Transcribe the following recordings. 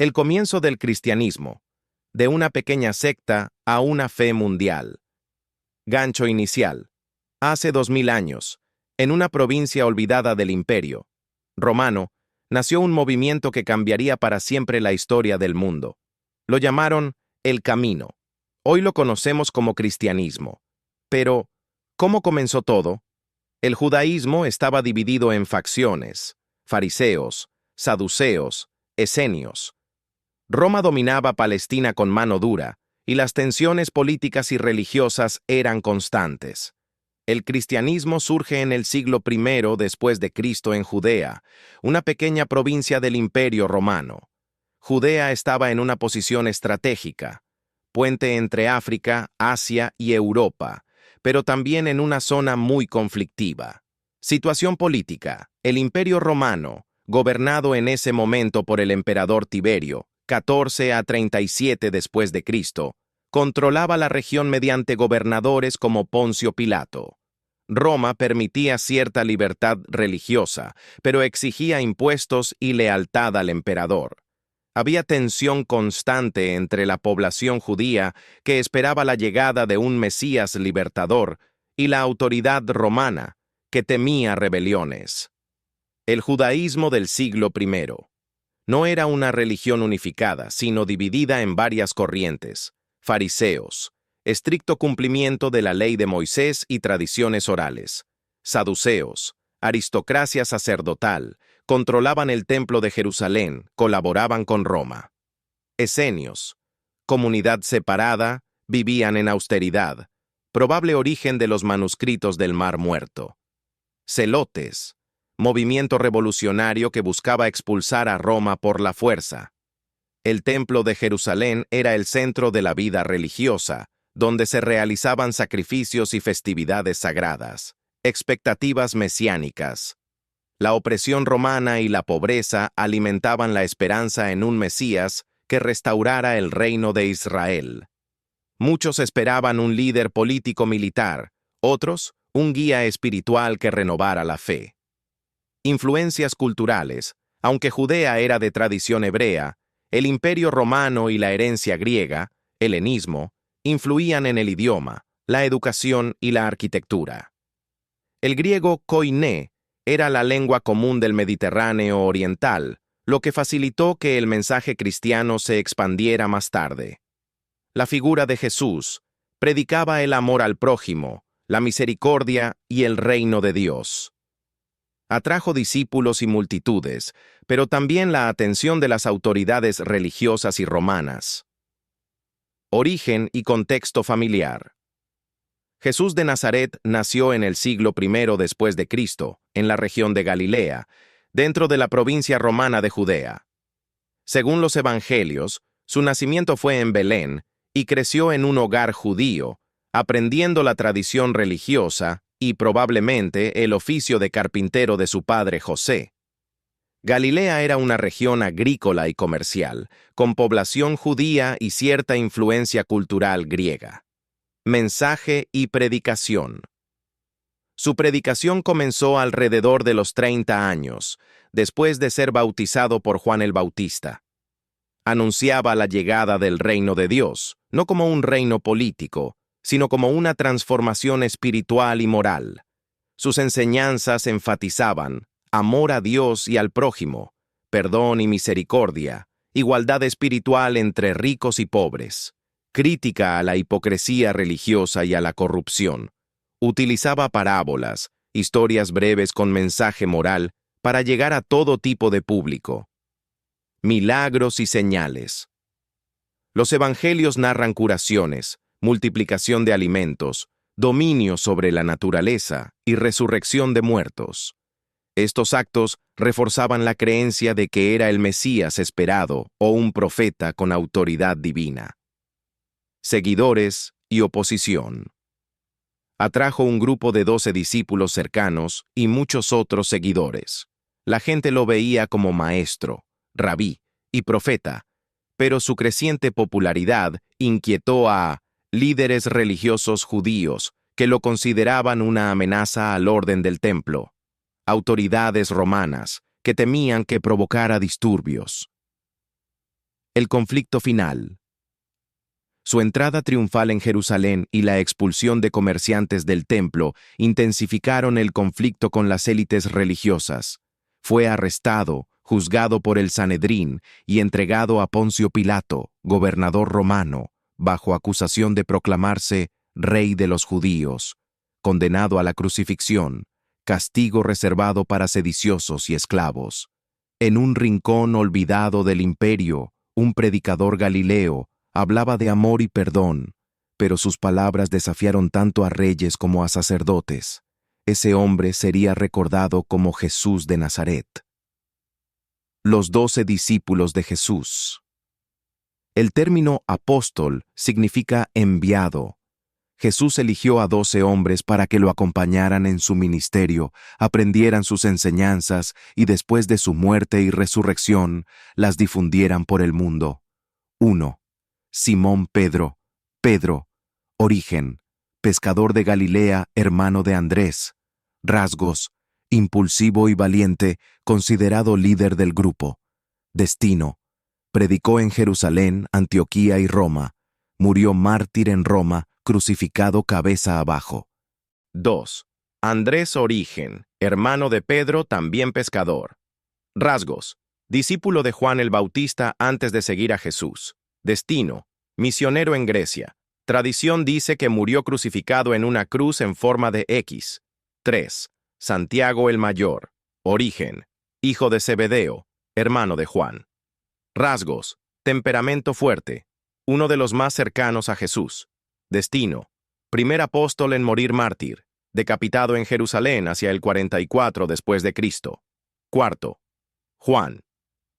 El comienzo del cristianismo, de una pequeña secta a una fe mundial. Gancho inicial. Hace 2000 años, en una provincia olvidada del Imperio Romano, nació un movimiento que cambiaría para siempre la historia del mundo. Lo llamaron el Camino. Hoy lo conocemos como cristianismo. Pero, ¿cómo comenzó todo? El judaísmo estaba dividido en facciones: fariseos, saduceos, esenios. Roma dominaba Palestina con mano dura, y las tensiones políticas y religiosas eran constantes. El cristianismo surge en el siglo I después de Cristo en Judea, una pequeña provincia del Imperio Romano. Judea estaba en una posición estratégica, puente entre África, Asia y Europa, pero también en una zona muy conflictiva. Situación política: el Imperio Romano, gobernado en ese momento por el emperador Tiberio, 14 a 37 después de Cristo, controlaba la región mediante gobernadores como Poncio Pilato. Roma permitía cierta libertad religiosa, pero exigía impuestos y lealtad al emperador. Había tensión constante entre la población judía, que esperaba la llegada de un Mesías libertador, y la autoridad romana, que temía rebeliones. El judaísmo del siglo I no era una religión unificada, sino dividida en varias corrientes: fariseos, estricto cumplimiento de la ley de Moisés y tradiciones orales; saduceos, aristocracia sacerdotal, controlaban el templo de Jerusalén, colaboraban con Roma; esenios, comunidad separada, vivían en austeridad, probable origen de los manuscritos del Mar Muerto; celotes, movimiento revolucionario que buscaba expulsar a Roma por la fuerza. El templo de Jerusalén era el centro de la vida religiosa, donde se realizaban sacrificios y festividades sagradas. Expectativas mesiánicas. La opresión romana y la pobreza alimentaban la esperanza en un Mesías que restaurara el reino de Israel. Muchos esperaban un líder político-militar, otros, un guía espiritual que renovara la fe. Influencias culturales. Aunque Judea era de tradición hebrea, el Imperio Romano y la herencia griega, helenismo, influían en el idioma, la educación y la arquitectura. El griego koiné era la lengua común del Mediterráneo oriental, lo que facilitó que el mensaje cristiano se expandiera más tarde. La figura de Jesús predicaba el amor al prójimo, la misericordia y el reino de Dios. Atrajo discípulos y multitudes, pero también la atención de las autoridades religiosas y romanas. Origen y contexto familiar. Jesús de Nazaret nació en el siglo I después de Cristo, en la región de Galilea, dentro de la provincia romana de Judea. Según los evangelios, su nacimiento fue en Belén y creció en un hogar judío, aprendiendo la tradición religiosa y probablemente el oficio de carpintero de su padre José. Galilea era una región agrícola y comercial, con población judía y cierta influencia cultural griega. Mensaje y predicación. Su predicación comenzó alrededor de los 30 años, después de ser bautizado por Juan el Bautista. Anunciaba la llegada del reino de Dios, no como un reino político, sino como una transformación espiritual y moral. Sus enseñanzas enfatizaban amor a Dios y al prójimo, perdón y misericordia, igualdad espiritual entre ricos y pobres, crítica a la hipocresía religiosa y a la corrupción. Utilizaba parábolas, historias breves con mensaje moral, para llegar a todo tipo de público. Milagros y señales. Los evangelios narran curaciones, multiplicación de alimentos, dominio sobre la naturaleza y resurrección de muertos. Estos actos reforzaban la creencia de que era el Mesías esperado o un profeta con autoridad divina. Seguidores y oposición. Atrajo un grupo de 12 discípulos cercanos y muchos otros seguidores. La gente lo veía como maestro, rabí y profeta, pero su creciente popularidad inquietó a líderes religiosos judíos que lo consideraban una amenaza al orden del templo, autoridades romanas que temían que provocara disturbios. El conflicto final. Su entrada triunfal en Jerusalén y la expulsión de comerciantes del templo intensificaron el conflicto con las élites religiosas. Fue arrestado, juzgado por el Sanedrín y entregado a Poncio Pilato, gobernador romano, bajo acusación de proclamarse rey de los judíos, condenado a la crucifixión, castigo reservado para sediciosos y esclavos. En un rincón olvidado del imperio, un predicador galileo hablaba de amor y perdón, pero sus palabras desafiaron tanto a reyes como a sacerdotes. Ese hombre sería recordado como Jesús de Nazaret. Los 12 discípulos de Jesús. El término apóstol significa enviado. Jesús eligió a 12 hombres para que lo acompañaran en su ministerio, aprendieran sus enseñanzas y después de su muerte y resurrección, las difundieran por el mundo. 1. Simón Pedro, origen, pescador de Galilea, hermano de Andrés. Rasgos, impulsivo y valiente, considerado líder del grupo. Destino, predicó en Jerusalén, Antioquía y Roma. Murió mártir en Roma, crucificado cabeza abajo. 2. Andrés Origen, hermano de Pedro, también pescador. Rasgos, discípulo de Juan el Bautista antes de seguir a Jesús. Destino, misionero en Grecia. Tradición dice que murió crucificado en una cruz en forma de X. 3. Santiago el Mayor. Origen, hijo de Zebedeo, hermano de Juan. Rasgos, temperamento fuerte, uno de los más cercanos a Jesús. Destino, primer apóstol en morir mártir, decapitado en Jerusalén hacia el 44 después de Cristo. 4. Juan.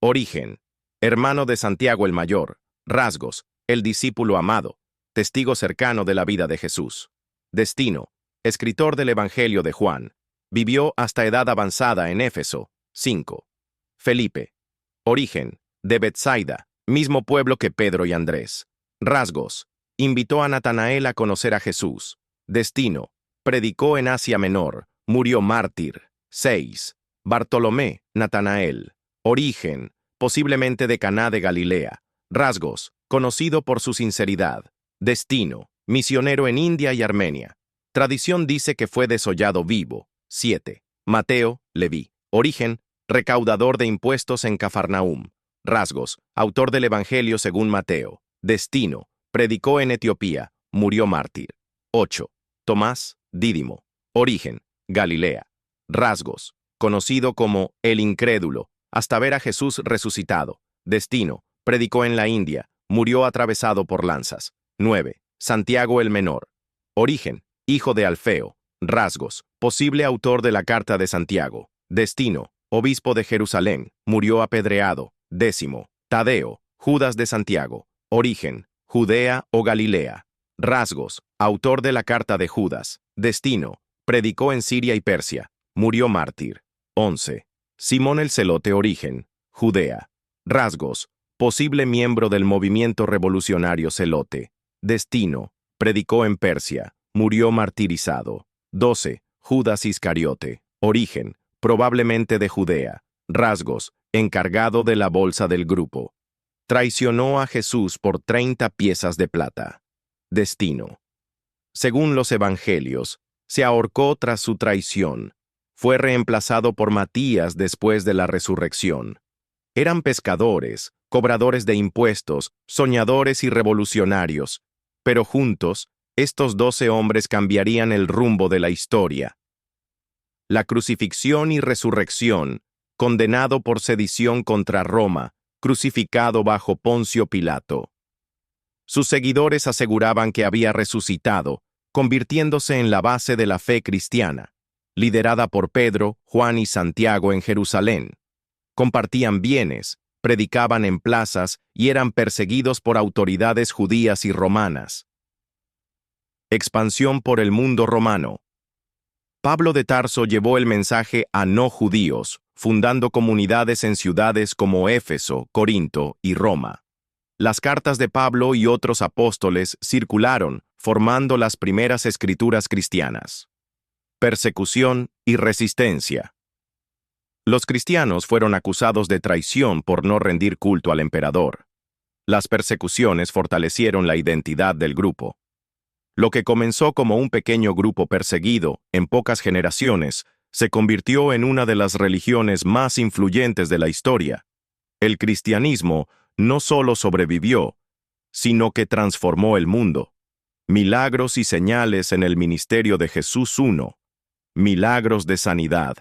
Origen, hermano de Santiago el Mayor. Rasgos, el discípulo amado, testigo cercano de la vida de Jesús. Destino, escritor del Evangelio de Juan. Vivió hasta edad avanzada en Éfeso. 5. Felipe. Origen, de Betsaida, mismo pueblo que Pedro y Andrés. Rasgos, invitó a Natanael a conocer a Jesús. Destino, predicó en Asia Menor, murió mártir. 6. Bartolomé, Natanael. Origen, posiblemente de Caná de Galilea. Rasgos, conocido por su sinceridad. Destino, misionero en India y Armenia. Tradición dice que fue desollado vivo. 7. Mateo, Leví. Origen, recaudador de impuestos en Cafarnaúm. Rasgos, autor del Evangelio según Mateo. Destino, predicó en Etiopía, murió mártir. 8. Tomás, Dídimo. Origen, Galilea. Rasgos, conocido como el incrédulo, hasta ver a Jesús resucitado. Destino, predicó en la India, murió atravesado por lanzas. 9. Santiago el Menor. Origen, hijo de Alfeo. Rasgos, posible autor de la Carta de Santiago. Destino, obispo de Jerusalén, murió apedreado. 10. Tadeo, Judas de Santiago. Origen, Judea o Galilea. Rasgos, autor de la Carta de Judas. Destino, predicó en Siria y Persia, murió mártir. 11. Simón el Celote. Origen, Judea. Rasgos, posible miembro del movimiento revolucionario celote. Destino, predicó en Persia, murió martirizado. 12. Judas Iscariote. Origen, probablemente de Judea. Rasgos, encargado de la bolsa del grupo. Traicionó a Jesús por 30 piezas de plata. Destino. Según los evangelios, se ahorcó tras su traición. Fue reemplazado por Matías después de la resurrección. Eran pescadores, cobradores de impuestos, soñadores y revolucionarios, pero juntos, estos 12 hombres cambiarían el rumbo de la historia. La crucifixión y resurrección, condenado por sedición contra Roma, crucificado bajo Poncio Pilato. Sus seguidores aseguraban que había resucitado, convirtiéndose en la base de la fe cristiana, liderada por Pedro, Juan y Santiago en Jerusalén. Compartían bienes, predicaban en plazas y eran perseguidos por autoridades judías y romanas. Expansión por el mundo romano. Pablo de Tarso llevó el mensaje a no judíos, fundando comunidades en ciudades como Éfeso, Corinto y Roma. Las cartas de Pablo y otros apóstoles circularon, formando las primeras escrituras cristianas. Persecución y resistencia. Los cristianos fueron acusados de traición por no rendir culto al emperador. Las persecuciones fortalecieron la identidad del grupo. Lo que comenzó como un pequeño grupo perseguido en pocas generaciones se convirtió en una de las religiones más influyentes de la historia. El cristianismo no solo sobrevivió, sino que transformó el mundo. Milagros y señales en el ministerio de Jesús. 1. Milagros de sanidad.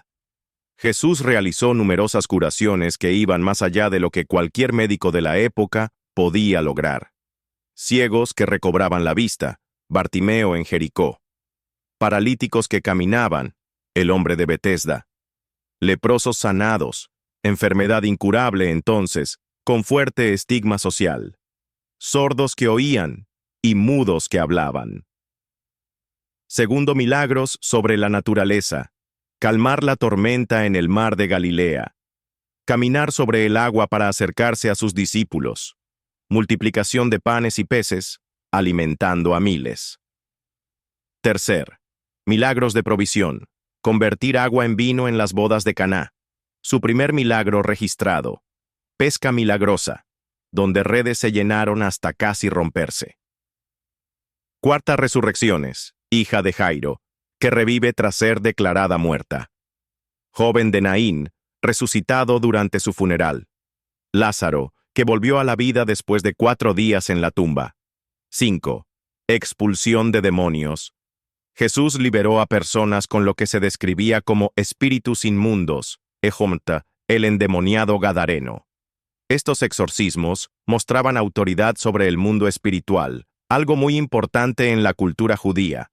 Jesús realizó numerosas curaciones que iban más allá de lo que cualquier médico de la época podía lograr. Ciegos que recobraban la vista, Bartimeo en Jericó. Paralíticos que caminaban, el hombre de Betesda. Leprosos sanados, enfermedad incurable entonces, con fuerte estigma social. Sordos que oían y mudos que hablaban. Segundo, milagros sobre la naturaleza. Calmar la tormenta en el mar de Galilea. Caminar sobre el agua para acercarse a sus discípulos. Multiplicación de panes y peces, alimentando a miles. Tercer, milagros de provisión. Convertir agua en vino en las bodas de Caná. Su primer milagro registrado. Pesca milagrosa, donde redes se llenaron hasta casi romperse. Cuarta, resurrecciones. Hija de Jairo, que revive tras ser declarada muerta. Joven de Naín, resucitado durante su funeral. Lázaro, que volvió a la vida después de 4 días en la tumba. 5. Expulsión de demonios. Jesús liberó a personas con lo que se describía como espíritus inmundos, Ejomta, el endemoniado gadareno. Estos exorcismos mostraban autoridad sobre el mundo espiritual, algo muy importante en la cultura judía.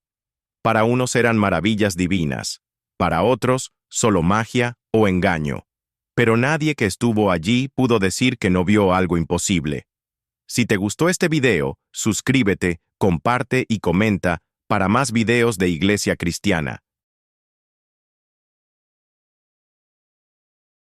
Para unos eran maravillas divinas, para otros solo magia o engaño. Pero nadie que estuvo allí pudo decir que no vio algo imposible. Si te gustó este video, suscríbete, comparte y comenta para más videos de Iglesia Cristiana.